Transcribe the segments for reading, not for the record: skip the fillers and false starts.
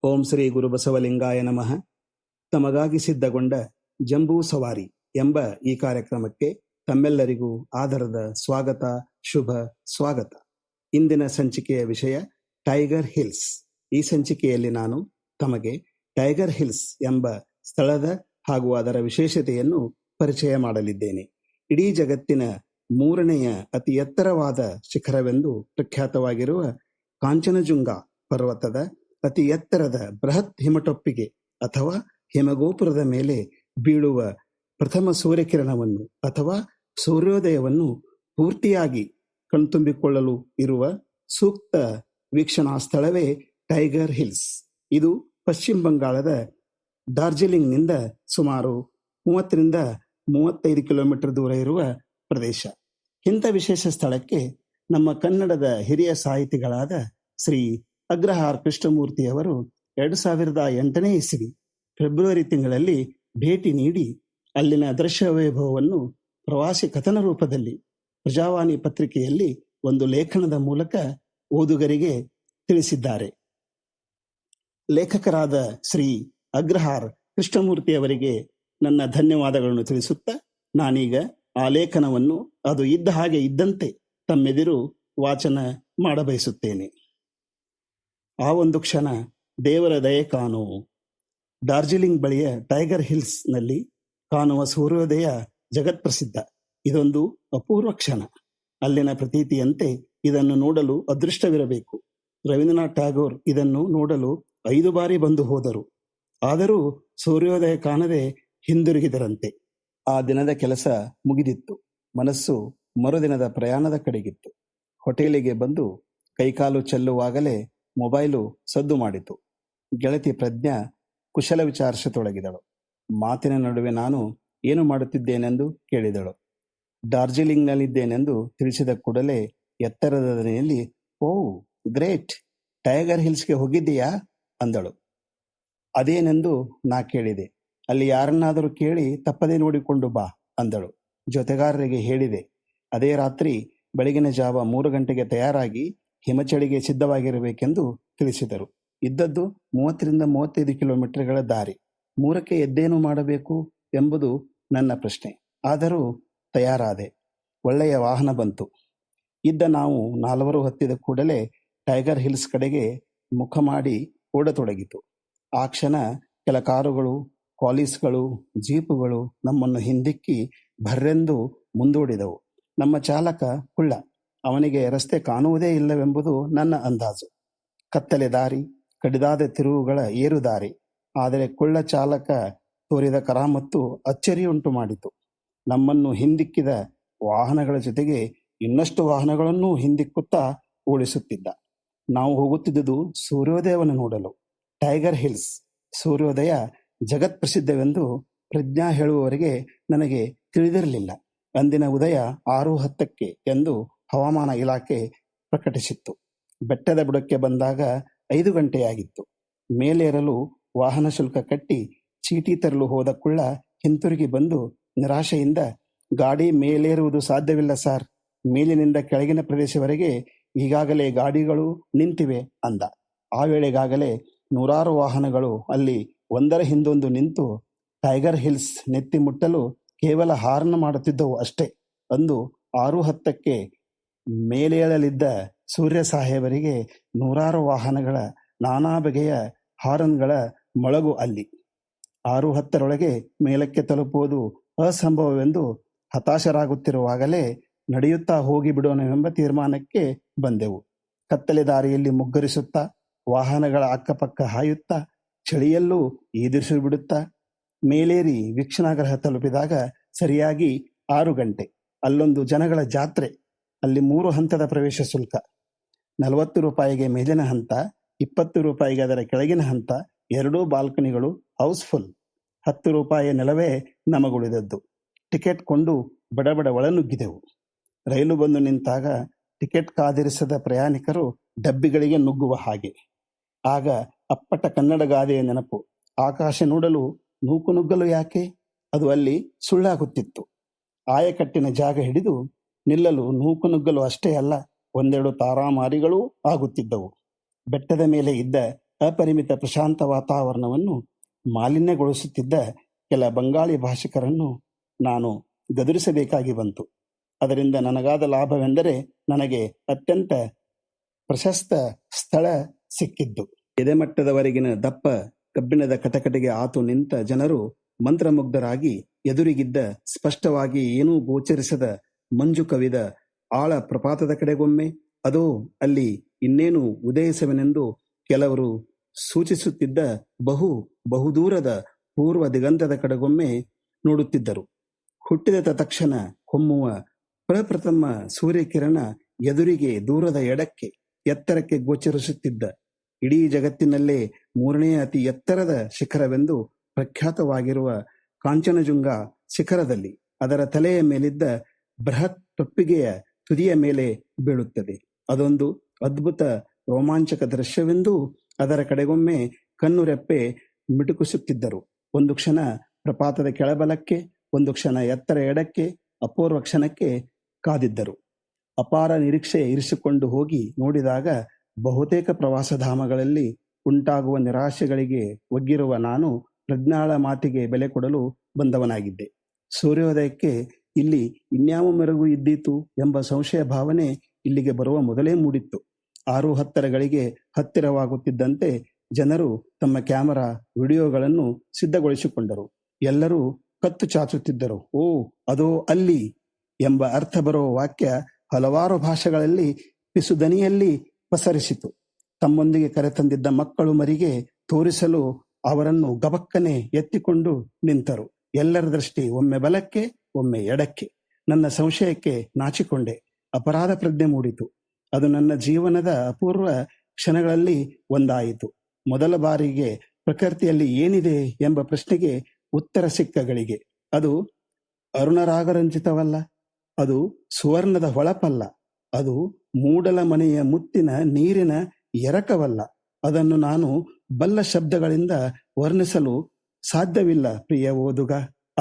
ಓಂ ಶ್ರೀ ಗುರು ಬಸವಲಿಂಗಾಯ ನಮಃ. ತಮಗಾಗಿ ಸಿದ್ಧಗೊಂಡ ಜಂಬೂ ಸವಾರಿ ಎಂಬ ಈ ಕಾರ್ಯಕ್ರಮಕ್ಕೆ ತಮ್ಮೆಲ್ಲರಿಗೂ ಆದರದ ಸ್ವಾಗತ, ಶುಭ ಸ್ವಾಗತ. ಇಂದಿನ ಸಂಚಿಕೆಯ ವಿಷಯ ಟೈಗರ್ ಹಿಲ್ಸ್. ಈ ಸಂಚಿಕೆಯಲ್ಲಿ ನಾನು ತಮಗೆ ಟೈಗರ್ ಹಿಲ್ಸ್ ಎಂಬ ಸ್ಥಳದ ಹಾಗೂ ಅದರ ವಿಶೇಷತೆಯನ್ನು ಪರಿಚಯ ಮಾಡಲಿದ್ದೇನೆ. ಇಡೀ ಜಗತ್ತಿನ 3ನೆಯ ಅತಿ ಎತ್ತರವಾದ ಶಿಖರವೆಂದು ಪ್ರಖ್ಯಾತವಾಗಿರುವ ಕಾಂಚನಜುಂಗ ಪರ್ವತದ ಅತಿ ಎತ್ತರದ ಬೃಹತ್ ಹಿಮಟೊಪ್ಪಿಗೆ ಅಥವಾ ಹಿಮಗೋಪುರದ ಮೇಲೆ ಬೀಳುವ ಪ್ರಥಮ ಸೂರ್ಯಕಿರಣವನ್ನು ಅಥವಾ ಸೂರ್ಯೋದಯವನ್ನು ಪೂರ್ತಿಯಾಗಿ ಕಣ್ತುಂಬಿಕೊಳ್ಳಲು ಇರುವ ಸೂಕ್ತ ವೀಕ್ಷಣಾ ಸ್ಥಳವೇ ಟೈಗರ್ ಹಿಲ್ಸ್. ಇದು ಪಶ್ಚಿಮ ಬಂಗಾಳದ ಡಾರ್ಜಿಲಿಂಗ್ನಿಂದ ಸುಮಾರು 30-35 ಕಿಲೋಮೀಟರ್ ದೂರ ಇರುವ ಪ್ರದೇಶ. ಇಂಥ ವಿಶೇಷ ಸ್ಥಳಕ್ಕೆ ನಮ್ಮ ಕನ್ನಡದ ಹಿರಿಯ ಸಾಹಿತಿಗಳಾದ ಶ್ರೀ ಅಗ್ರಹಾರ್ ಕೃಷ್ಣಮೂರ್ತಿಯವರು 2008ನೇ ಇಸವಿ ಫೆಬ್ರವರಿ ತಿಂಗಳಲ್ಲಿ ಭೇಟಿ ನೀಡಿ ಅಲ್ಲಿನ ದೃಶ್ಯ ವೈಭವವನ್ನು ಪ್ರವಾಸಿ ಕಥನ ರೂಪದಲ್ಲಿ ಪ್ರಜಾವಾಣಿ ಪತ್ರಿಕೆಯಲ್ಲಿ ಒಂದು ಲೇಖನದ ಮೂಲಕ ಓದುಗರಿಗೆ ತಿಳಿಸಿದ್ದಾರೆ. ಲೇಖಕರಾದ ಶ್ರೀ ಅಗ್ರಹಾರ್ ಕೃಷ್ಣಮೂರ್ತಿಯವರಿಗೆ ನನ್ನ ಧನ್ಯವಾದಗಳನ್ನು ತಿಳಿಸುತ್ತಾ ನಾನೀಗ ಆ ಲೇಖನವನ್ನು ಅದು ಇದ್ದ ಹಾಗೆ ಇದ್ದಂತೆ ತಮ್ಮೆದುರು ವಾಚನ ಮಾಡಬಯಸುತ್ತೇನೆ. ಆ ಒಂದು ಕ್ಷಣ ದೇವರ ದಯೆ ಕಾಣು. ಡಾರ್ಜಿಲಿಂಗ್ ಬಳಿಯ ಟೈಗರ್ ಹಿಲ್ಸ್ ನಲ್ಲಿ ಕಾಣುವ ಸೂರ್ಯೋದಯ ಜಗತ್ಪ್ರಸಿದ್ಧ. ಇದೊಂದು ಅಪೂರ್ವ ಕ್ಷಣ. ಅಲ್ಲಿನ ಪ್ರತೀತಿಯಂತೆ ಇದನ್ನು ನೋಡಲು ಅದೃಷ್ಟವಿರಬೇಕು. ರವೀಂದ್ರನಾಥ್ ಟ್ಯಾಗೋರ್ ಇದನ್ನು ನೋಡಲು 5 ಬಾರಿ ಬಂದು ಹೋದರು. ಆದರೂ ಸೂರ್ಯೋದಯ ಕಾಣದೆ ಹಿಂದಿರುಗಿದರಂತೆ. ಆ ದಿನದ ಕೆಲಸ ಮುಗಿದಿತ್ತು. ಮನಸ್ಸು ಮರುದಿನದ ಪ್ರಯಾಣದ ಕಡೆಗಿತ್ತು. ಹೋಟೆಲಿಗೆ ಬಂದು ಕೈಕಾಲು ಚೆಲ್ಲುವಾಗಲೇ ಮೊಬೈಲು ಸದ್ದು ಮಾಡಿತು. ಗೆಳತಿ ಪ್ರಜ್ಞಾ ಕುಶಲ ವಿಚಾರಿಸತೊಡಗಿದಳು. ಮಾತಿನ ನಡುವೆ ನಾನು ಏನು ಮಾಡುತ್ತಿದ್ದೇನೆಂದು ಕೇಳಿದಳು. ಡಾರ್ಜಿಲಿಂಗ್ನಲ್ಲಿದ್ದೇನೆಂದು ತಿಳಿಸಿದ ಕೂಡಲೇ ಎತ್ತರದ ದನಿಯಲ್ಲಿ ಓ ಗ್ರೇಟ್, ಟೈಗರ್ ಹಿಲ್ಸ್ಗೆ ಹೋಗಿದ್ದೀಯಾ ಅಂದಳು. ಅದೇನೆಂದು ನಾ ಕೇಳಿದೆ. ಅಲ್ಲಿ ಯಾರನ್ನಾದರೂ ಕೇಳಿ ತಪ್ಪದೆ ನೋಡಿಕೊಂಡು ಬಾ ಅಂದಳು. ಜೊತೆಗಾರರಿಗೆ ಹೇಳಿದೆ. ಅದೇ ರಾತ್ರಿ ಬೆಳಗಿನ ಜಾವ 3 ಗಂಟೆಗೆ ತಯಾರಾಗಿ ಹಿಮಚಳಿಗೆ ಸಿದ್ಧವಾಗಿರಬೇಕೆಂದು ತಿಳಿಸಿದರು. ಇದ್ದದ್ದು 30-35 ಕಿಲೋಮೀಟರ್ಗಳ ದಾರಿ. 3ಕ್ಕೆ ಎದ್ದೇನು ಮಾಡಬೇಕು ಎಂಬುದು ನನ್ನ ಪ್ರಶ್ನೆ. ಆದರೂ ತಯಾರಾದೆ. ಒಳ್ಳೆಯ ವಾಹನ ಬಂತು. ಇದ್ದ ನಾವು 4 ಹತ್ತಿದ ಕೂಡಲೇ ಟೈಗರ್ ಹಿಲ್ಸ್ ಕಡೆಗೆ ಮುಖ ಮಾಡಿ ಓಡತೊಡಗಿತು. ಆ ಕ್ಷಣ ಕೆಲ ಕಾರುಗಳು, ಕ್ವಾಲಿಸ್ಗಳು, ಜೀಪುಗಳು ನಮ್ಮನ್ನು ಹಿಂದಿಕ್ಕಿ ಭರ್ರೆಂದು ಮುಂದೂಡಿದವು. ನಮ್ಮ ಚಾಲಕ ಕುಳ್ಳ. ಅವನಿಗೆ ರಸ್ತೆ ಕಾಣುವುದೇ ಇಲ್ಲವೆಂಬುದು ನನ್ನ ಅಂದಾಜು. ಕತ್ತಲೆ ದಾರಿ, ಕಡಿದಾದ ತಿರುವುಗಳ ಏರುದಾರಿ. ಆದರೆ ಕುಳ್ಳ ಚಾಲಕ ತೋರಿದ ಕರಾಮತ್ತು ಅಚ್ಚರಿಯುಂಟು ಮಾಡಿತು. ನಮ್ಮನ್ನು ಹಿಂದಿಕ್ಕಿದ ವಾಹನಗಳ ಜೊತೆಗೆ ಇನ್ನಷ್ಟು ವಾಹನಗಳನ್ನೂ ಹಿಂದಿಕ್ಕುತ್ತಾ ಓಡಿಸುತ್ತಿದ್ದ. ನಾವು ಹೋಗುತ್ತಿದ್ದುದು ಸೂರ್ಯೋದಯವನ್ನು ನೋಡಲು. ಟೈಗರ್ ಹಿಲ್ಸ್ ಸೂರ್ಯೋದಯ ಜಗತ್ ಪ್ರಸಿದ್ಧವೆಂದು ಪ್ರಜ್ಞಾ ಹೇಳುವವರೆಗೆ ನನಗೆ ತಿಳಿದಿರಲಿಲ್ಲ. ಅಂದಿನ ಉದಯ 6:10 ಎಂದು ಹವಾಮಾನ ಇಲಾಖೆ ಪ್ರಕಟಿಸಿತ್ತು. ಬೆಟ್ಟದ ಬುಡಕ್ಕೆ ಬಂದಾಗ 5 ಗಂಟೆಯಾಗಿತ್ತು. ಮೇಲೇರಲು ವಾಹನ ಶುಲ್ಕ ಕಟ್ಟಿ ಚೀಟಿ ತರಲು ಹೋದ ಕುಳ್ಳ ಹಿಂತಿರುಗಿ ಬಂದು ನಿರಾಶೆಯಿಂದ ಗಾಡಿ ಮೇಲೇರುವುದು ಸಾಧ್ಯವಿಲ್ಲ ಸಾರ್, ಮೇಲಿನಿಂದ ಕೆಳಗಿನ ಪ್ರದೇಶವರೆಗೆ ಈಗಾಗಲೇ ಗಾಡಿಗಳು ನಿಂತಿವೆ ಅಂದ. ಆ ವೇಳೆಗಾಗಲೇ 100 ವಾಹನಗಳು ಅಲ್ಲಿ ಒಂದರ ಹಿಂದೊಂದು ನಿಂತು ಟೈಗರ್ ಹಿಲ್ಸ್ ನೆತ್ತಿ ಮುಟ್ಟಲು ಕೇವಲ ಹಾರ್ನ್ ಮಾಡುತ್ತಿದ್ದವು ಅಷ್ಟೇ. ಅಂದು 6:10 ಮೇಲೇಳಲಿದ್ದ ಸೂರ್ಯ ಸಾಹೇಬರಿಗೆ 100 ವಾಹನಗಳ ನಾನಾ ಬಗೆಯ ಹಾರನ್ಗಳ ಮೊಳಗು ಅಲ್ಲಿ. 6:10 ಮೇಲಕ್ಕೆ ತಲುಪುವುದು ಅಸಂಭವವೆಂದು ಹತಾಶರಾಗುತ್ತಿರುವಾಗಲೇ ನಡೆಯುತ್ತಾ ಹೋಗಿ ಬಿಡೋಣವೆಂಬ ತೀರ್ಮಾನಕ್ಕೆ ಬಂದೆವು. ಕತ್ತಲೆ ದಾರಿಯಲ್ಲಿ ಮುಗ್ಗರಿಸುತ್ತಾ, ವಾಹನಗಳ ಅಕ್ಕಪಕ್ಕ ಹಾಯುತ್ತಾ, ಚಳಿಯಲ್ಲೂ ಈದಿರಿಸಿ ಬಿಡುತ್ತಾ ಮೇಲೇರಿ ವೀಕ್ಷಣಾಗ್ರಹ ತಲುಪಿದಾಗ ಸರಿಯಾಗಿ 6 ಗಂಟೆ. ಅಲ್ಲೊಂದು ಜನಗಳ ಜಾತ್ರೆ. ಅಲ್ಲಿ 3 ಹಂತದ ಪ್ರವೇಶ ಶುಲ್ಕ. 40 ರೂಪಾಯಿಗೆ ಮೇಲಿನ ಹಂತ, 20 ರೂಪಾಯಿಗೆ ಅದರ ಕೆಳಗಿನ ಹಂತ. 2 ಬಾಲ್ಕನಿಗಳು ಹೌಸ್ಫುಲ್. 10 ರೂಪಾಯಿಯ ನೆಲವೇ ನಮಗುಳಿದದ್ದು. ಟಿಕೆಟ್ ಕೊಂಡು ಬಡಬಡ ಒಳನುಗ್ಗಿದೆವು. ರೈಲು ಬಂದು ನಿಂತಾಗ ಟಿಕೆಟ್ ಕಾದಿರಿಸದ ಪ್ರಯಾಣಿಕರು ಡಬ್ಬಿಗಳಿಗೆ ನುಗ್ಗುವ ಹಾಗೆ. ಆಗ ಅಪ್ಪಟ ಕನ್ನಡ ಗಾದೆಯ ನೆನಪು. ಆಕಾಶ ನೋಡಲು ನೂಕು ನುಗ್ಗಲು ಯಾಕೆ, ಅದು ಅಲ್ಲಿ ಸುಳ್ಳಾಗುತ್ತಿತ್ತು. ಆಯಕಟ್ಟಿನ ಜಾಗ ಹಿಡಿದು ನಿಲ್ಲಲು ನೂಕು ನುಗ್ಗಲು ಅಷ್ಟೇ ಅಲ್ಲ, ಒಂದೆರಡು ತಾರಾಮಾರಿಗಳೂ ಆಗುತ್ತಿದ್ದವು. ಬೆಟ್ಟದ ಮೇಲೆ ಇದ್ದ ಅಪರಿಮಿತ ಪ್ರಶಾಂತ ವಾತಾವರಣವನ್ನು ಮಾಲಿನ್ಯಗೊಳಿಸುತ್ತಿದ್ದ ಕೆಲ ಬಂಗಾಳಿ ಭಾಷಿಕರನ್ನು ನಾನು ಗದರಿಸಬೇಕಾಗಿ ಬಂತು. ಅದರಿಂದ ನನಗಾದ ಲಾಭವೆಂದರೆ ನನಗೆ ಅತ್ಯಂತ ಪ್ರಶಸ್ತ ಸ್ಥಳ ಸಿಕ್ಕಿದ್ದು. ಎದೆಮಟ್ಟದವರೆಗಿನ ದಪ್ಪ ಕಬ್ಬಿಣದ ಕಟಕಟೆಗೆ ಆತು ನಿಂತ ಜನರು ಮಂತ್ರಮುಗ್ಧರಾಗಿ ಎದುರಿಗಿದ್ದ ಸ್ಪಷ್ಟವಾಗಿ ಏನೂ ಗೋಚರಿಸದ ಮಂಜು ಕವಿದ ಆಳ ಪ್ರಪಾತದ ಕಡೆಗೊಮ್ಮೆ, ಅದೋ ಅಲ್ಲಿ ಇನ್ನೇನು ಉದಯಿಸುವೆನೆಂದು ಕೆಲವರು ಸೂಚಿಸುತ್ತಿದ್ದ ಬಹುದೂರದ ಪೂರ್ವ ದಿಗಂತದ ಕಡೆಗೊಮ್ಮೆ ನೋಡುತ್ತಿದ್ದರು. ಹುಟ್ಟಿದ ತಕ್ಷಣ ಹೊಮ್ಮುವ ಪ್ರಪ್ರಥಮ ಸೂರ್ಯಕಿರಣ ಎದುರಿಗೆ ದೂರದ ಎಡಕ್ಕೆ ಎತ್ತರಕ್ಕೆ ಗೋಚರಿಸುತ್ತಿದ್ದ ಇಡೀ ಜಗತ್ತಿನಲ್ಲೇ ಮೂರನೇ ಅತಿ ಎತ್ತರದ ಶಿಖರವೆಂದು ಪ್ರಖ್ಯಾತವಾಗಿರುವ ಕಾಂಚನಜುಂಗ ಶಿಖರದಲ್ಲಿ ಅದರ ತಲೆಯ ಮೇಲಿದ್ದ ಬೃಹತ್ ಟೊಪ್ಪಿಗೆಯ ತುದಿಯ ಮೇಲೆ ಬೀಳುತ್ತದೆ. ಅದೊಂದು ಅದ್ಭುತ ರೋಮಾಂಚಕ ದೃಶ್ಯವೆಂದು ಅದರ ಕಡೆಗೊಮ್ಮೆ ಕಣ್ಣುರೆಪ್ಪೆ ಮಿಟುಕಿಸುತ್ತಿದ್ದರು. ಒಂದು ಕ್ಷಣ ಪ್ರಪಾತದ ಕೆಳಬಲಕ್ಕೆ, ಒಂದು ಕ್ಷಣ ಎತ್ತರ ಎಡಕ್ಕೆ, ಅಪೂರ್ವ ಕ್ಷಣಕ್ಕೆ ಕಾದಿದ್ದರು. ಅಪಾರ ನಿರೀಕ್ಷೆ ಇರಿಸಿಕೊಂಡು ಹೋಗಿ ನೋಡಿದಾಗ ಬಹುತೇಕ ಪ್ರವಾಸಧಾಮಗಳಲ್ಲಿ ಉಂಟಾಗುವ ನಿರಾಶೆಗಳಿಗೆ ಒಗ್ಗಿರುವ ನಾನು ಪ್ರಜ್ಞಾಳ ಮಾತಿಗೆ ಬೆಲೆ ಕೊಡಲು ಬಂದವನಾಗಿದ್ದೆ. ಸೂರ್ಯೋದಯಕ್ಕೆ ಇಲ್ಲಿ ಇನ್ಯಾವ ಮೆರುಗು ಇದ್ದೀತು ಎಂಬ ಸಂಶಯ ಭಾವನೆ ಇಲ್ಲಿಗೆ ಬರುವ ಮೊದಲೇ ಮೂಡಿತ್ತು. 6:10 ಗಳಿಗೆ ಹತ್ತಿರವಾಗುತ್ತಿದ್ದಂತೆ ಜನರು ತಮ್ಮ ಕ್ಯಾಮರಾ ವಿಡಿಯೋಗಳನ್ನು ಸಿದ್ಧಗೊಳಿಸಿಕೊಂಡರು. ಎಲ್ಲರೂ ಕತ್ತು ಚಾಚುತ್ತಿದ್ದರು. ಓ, ಅದೋ ಅಲ್ಲಿ ಎಂಬ ಅರ್ಥ ಬರುವ ವಾಕ್ಯ ಹಲವಾರು ಭಾಷೆಗಳಲ್ಲಿ ಪಿಸುದನಿಯಲ್ಲಿ ಪಸರಿಸಿತು. ತಮ್ಮೊಂದಿಗೆ ಕರೆತಂದಿದ್ದ ಮಕ್ಕಳು ಮರಿಗೆ ತೋರಿಸಲು ಅವರನ್ನು ಗಬಕ್ಕನೆ ಎತ್ತಿಕೊಂಡು ನಿಂತರು. ಎಲ್ಲರ ದೃಷ್ಟಿ ಒಮ್ಮೆ ಬಲಕ್ಕೆ, ಒಮ್ಮೆ ಎಡಕ್ಕೆ. ನನ್ನ ಸಂಶಯಕ್ಕೆ ನಾಚಿಕೊಂಡೆ. ಅಪರಾಧ ಪ್ರಜ್ಞೆ ಮೂಡಿತು. ಅದು ನನ್ನ ಜೀವನದ ಅಪೂರ್ವ ಕ್ಷಣಗಳಲ್ಲಿ ಒಂದಾಯಿತು. ಮೊದಲ ಬಾರಿಗೆ ಪ್ರಕೃತಿಯಲ್ಲಿ ಏನಿದೆ ಎಂಬ ಪ್ರಶ್ನೆಗೆ ಉತ್ತರ ಸಿಕ್ಕ ಗಳಿಗೆ. ಅದು ಅರುಣರಾಗರಂಜಿತವಲ್ಲ, ಅದು ಸುವರ್ಣದ ಹೊಳಪಲ್ಲ, ಅದು ಮೂಡಲ ಮನೆಯ ಮುತ್ತಿನ ನೀರಿನ ಎರಕವಲ್ಲ. ಅದನ್ನು ನಾನು ಬಲ್ಲ ಶಬ್ದಗಳಿಂದ ವರ್ಣಿಸಲು ಸಾಧ್ಯವಿಲ್ಲ ಪ್ರಿಯ ಓದುಗ.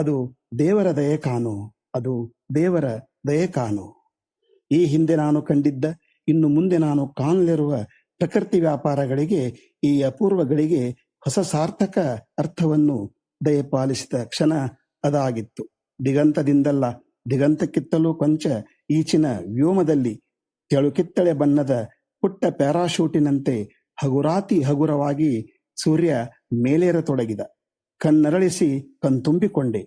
ಅದು ದೇವರ ದಯೆ ಕಾಣು, ಅದು ದೇವರ ದಯೆ ಕಾಣು. ಈ ಹಿಂದೆ ನಾನು ಕಂಡಿದ್ದ, ಇನ್ನು ಮುಂದೆ ನಾನು ಕಾಣಲಿರುವ ಪ್ರಕೃತಿ ವ್ಯಾಪಾರಗಳಿಗೆ, ಈ ಅಪೂರ್ವಗಳಿಗೆ ಹೊಸ ಸಾರ್ಥಕ ಅರ್ಥವನ್ನು ದಯಪಾಲಿಸಿದ ಕ್ಷಣ ಅದಾಗಿತ್ತು. ದಿಗಂತದಿಂದಲ್ಲ, ದಿಗಂತಕ್ಕಿತ್ತಲೂ ಕೊಂಚ ಈಚಿನ ವ್ಯೋಮದಲ್ಲಿ ತೆಳುಕಿತ್ತಳೆ ಬಣ್ಣದ ಪುಟ್ಟ ಪ್ಯಾರಾಶೂಟಿನಂತೆ ಹಗುರವಾಗಿ ಸೂರ್ಯ ಮೇಲೇರತೊಡಗಿದ. ಕಣ್ಣರಳಿಸಿ ಕಣ್ತುಂಬಿಕೊಂಡೆ.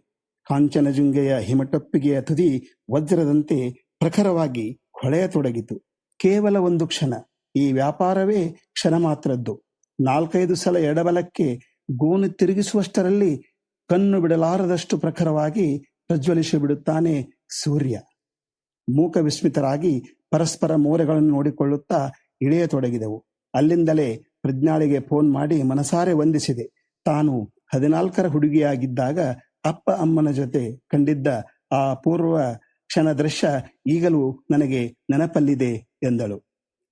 ಕಾಂಚನಜುಂಗೆಯ ಹಿಮಟೊಪ್ಪಿಗೆಯ ತುದಿ ವಜ್ರದಂತೆ ಪ್ರಖರವಾಗಿ ಹೊಳೆಯತೊಡಗಿತು. ಕೇವಲ ಒಂದು ಕ್ಷಣ. ಈ ವ್ಯಾಪಾರವೇ ಕ್ಷಣ ಮಾತ್ರದ್ದು. 4-5 ಸಲ ಎಡಬಲಕ್ಕೆ ಗೋನು ತಿರುಗಿಸುವಷ್ಟರಲ್ಲಿ ಕಣ್ಣು ಬಿಡಲಾರದಷ್ಟು ಪ್ರಖರವಾಗಿ ಪ್ರಜ್ವಲಿಸಿ ಬಿಡುತ್ತಾನೆ ಸೂರ್ಯ. ಮೂಕ ವಿಸ್ಮಿತರಾಗಿ ಪರಸ್ಪರ ಮೋರೆಗಳನ್ನು ನೋಡಿಕೊಳ್ಳುತ್ತಾ ಇಳಿಯತೊಡಗಿದೆವು. ಅಲ್ಲಿಂದಲೇ ಪ್ರಜ್ಞಾಳಿಗೆ ಫೋನ್ ಮಾಡಿ ಮನಸಾರೆ ವಂದಿಸಿದೆ. ತಾನು 14ರ ಹುಡುಗಿಯಾಗಿದ್ದಾಗ ಅಪ್ಪ ಅಮ್ಮನ ಜೊತೆ ಕಂಡಿದ್ದ ಆ ಪೂರ್ವ ಕ್ಷಣ ದೃಶ್ಯ ಈಗಲೂ ನನಗೆ ನೆನಪಲ್ಲಿದೆ ಎಂದಳು.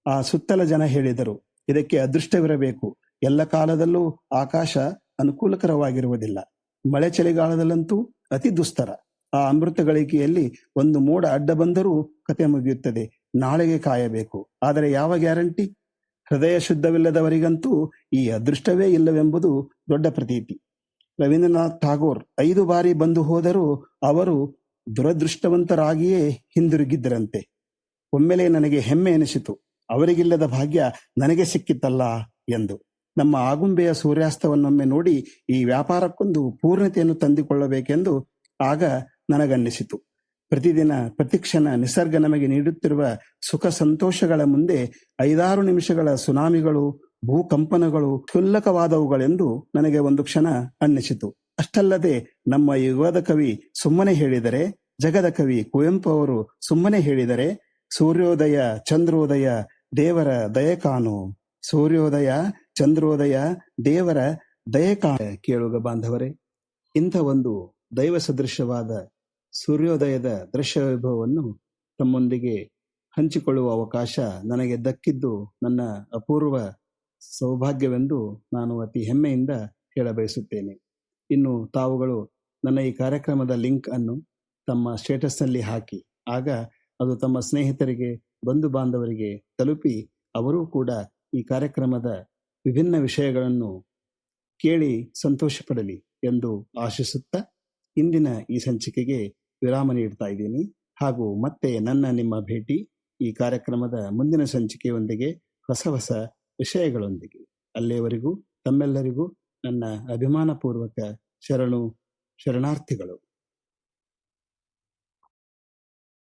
ಆ ಸುತ್ತಲ ಜನ ಹೇಳಿದರು, ಇದಕ್ಕೆ ಅದೃಷ್ಟವಿರಬೇಕು. ಎಲ್ಲ ಕಾಲದಲ್ಲೂ ಆಕಾಶ ಅನುಕೂಲಕರವಾಗಿರುವುದಿಲ್ಲ. ಮಳೆ ಚಳಿಗಾಲದಲ್ಲಂತೂ ಅತಿ ದುಸ್ತರ. ಆ ಅಮೃತ ಗಳಿಕೆಯಲ್ಲಿ ಒಂದು ಮೋಡ ಅಡ್ಡ ಬಂದರೂ ಕತೆ ಮುಗಿಯುತ್ತದೆ. ನಾಳೆಗೆ ಕಾಯಬೇಕು. ಆದರೆ ಯಾವ ಗ್ಯಾರಂಟಿ? ಹೃದಯ ಶುದ್ಧವಿಲ್ಲದವರಿಗಂತೂ ಈ ಅದೃಷ್ಟವೇ ಇಲ್ಲವೆಂಬುದು ದೊಡ್ಡ ಪ್ರತೀತಿ. ರವೀಂದ್ರನಾಥ್ ಠಾಗೋರ್ 5 ಬಾರಿ ಬಂದು ಹೋದರೂ ಅವರು ದುರದೃಷ್ಟವಂತರಾಗಿಯೇ ಹಿಂದಿರುಗಿದ್ದರಂತೆ. ಒಮ್ಮೆಲೆ ನನಗೆ ಹೆಮ್ಮೆ ಎನಿಸಿತು. ಅವರಿಗಿಲ್ಲದ ಭಾಗ್ಯ ನನಗೆ ಸಿಕ್ಕಿತ್ತಲ್ಲ ಎಂದು. ನಮ್ಮ ಆಗುಂಬೆಯ ಸೂರ್ಯಾಸ್ತವನ್ನೊಮ್ಮೆ ನೋಡಿ ಈ ವ್ಯಾಪಾರಕ್ಕೊಂದು ಪೂರ್ಣತೆಯನ್ನು ತಂದುಕೊಳ್ಳಬೇಕೆಂದು ಆಗ ನನಗನ್ನಿಸಿತು. ಪ್ರತಿದಿನ ಪ್ರತಿಕ್ಷಣ ನಿಸರ್ಗ ನಮಗೆ ನೀಡುತ್ತಿರುವ ಸುಖ ಸಂತೋಷಗಳ ಮುಂದೆ 5-6 ನಿಮಿಷಗಳ ಸುನಾಮಿಗಳು, ಭೂಕಂಪನಗಳು ಕ್ಷುಲ್ಲಕವಾದವುಗಳೆಂದು ನನಗೆ ಒಂದು ಕ್ಷಣ ಅನ್ನಿಸಿತು. ಅಷ್ಟಲ್ಲದೆ ನಮ್ಮ ಯುಗದ ಕವಿ ಸುಮ್ಮನೆ ಹೇಳಿದರೆ, ಜಗದ ಕವಿ ಕುವೆಂಪು ಅವರು ಸುಮ್ಮನೆ ಹೇಳಿದರೆ, ಸೂರ್ಯೋದಯ ಚಂದ್ರೋದಯ ದೇವರ ದಯೆ ಕಾಣು, ಸೂರ್ಯೋದಯ ಚಂದ್ರೋದಯ ದೇವರ ದಯೆ ಕಾಣು. ಕೇಳುಗ ಬಾಂಧವರೇ, ಇಂಥ ಒಂದು ದೈವ ಸದೃಶವಾದ ಸೂರ್ಯೋದಯದ ದೃಶ್ಯ ವೈಭವವನ್ನು ತಮ್ಮೊಂದಿಗೆ ಹಂಚಿಕೊಳ್ಳುವ ಅವಕಾಶ ನನಗೆ ದಕ್ಕಿದ್ದು ನನ್ನ ಅಪೂರ್ವ ಸೌಭಾಗ್ಯವೆಂದು ನಾನು ಅತಿ ಹೆಮ್ಮೆಯಿಂದ ಹೇಳಬಯಸುತ್ತೇನೆ. ಇನ್ನು ತಾವುಗಳು ನನ್ನ ಈ ಕಾರ್ಯಕ್ರಮದ ಲಿಂಕ್ ಅನ್ನು ತಮ್ಮ ಸ್ಟೇಟಸ್ನಲ್ಲಿ ಹಾಕಿ, ಆಗ ಅದು ತಮ್ಮ ಸ್ನೇಹಿತರಿಗೆ, ಬಂಧು ಬಾಂಧವರಿಗೆ ತಲುಪಿ ಅವರೂ ಕೂಡ ಈ ಕಾರ್ಯಕ್ರಮದ ವಿಭಿನ್ನ ವಿಷಯಗಳನ್ನು ಕೇಳಿ ಸಂತೋಷ ಪಡಲಿ ಎಂದು ಆಶಿಸುತ್ತಾ ಇಂದಿನ ಈ ಸಂಚಿಕೆಗೆ ವಿರಾಮ ನೀಡ್ತಾ ಇದ್ದೀನಿ. ಹಾಗೂ ಮತ್ತೆ ನಿಮ್ಮ ಭೇಟಿ ಈ ಕಾರ್ಯಕ್ರಮದ ಮುಂದಿನ ಸಂಚಿಕೆಯೊಂದಿಗೆ ಹೊಸ ಹೊಸ ವಿಷಯಗಳೊಂದಿಗೆ. ಅಲ್ಲಿಯವರೆಗೂ ತಮ್ಮೆಲ್ಲರಿಗೂ ನನ್ನ ಅಭಿಮಾನಪೂರ್ವಕ ಶರಣಾರ್ಥಿಗಳು.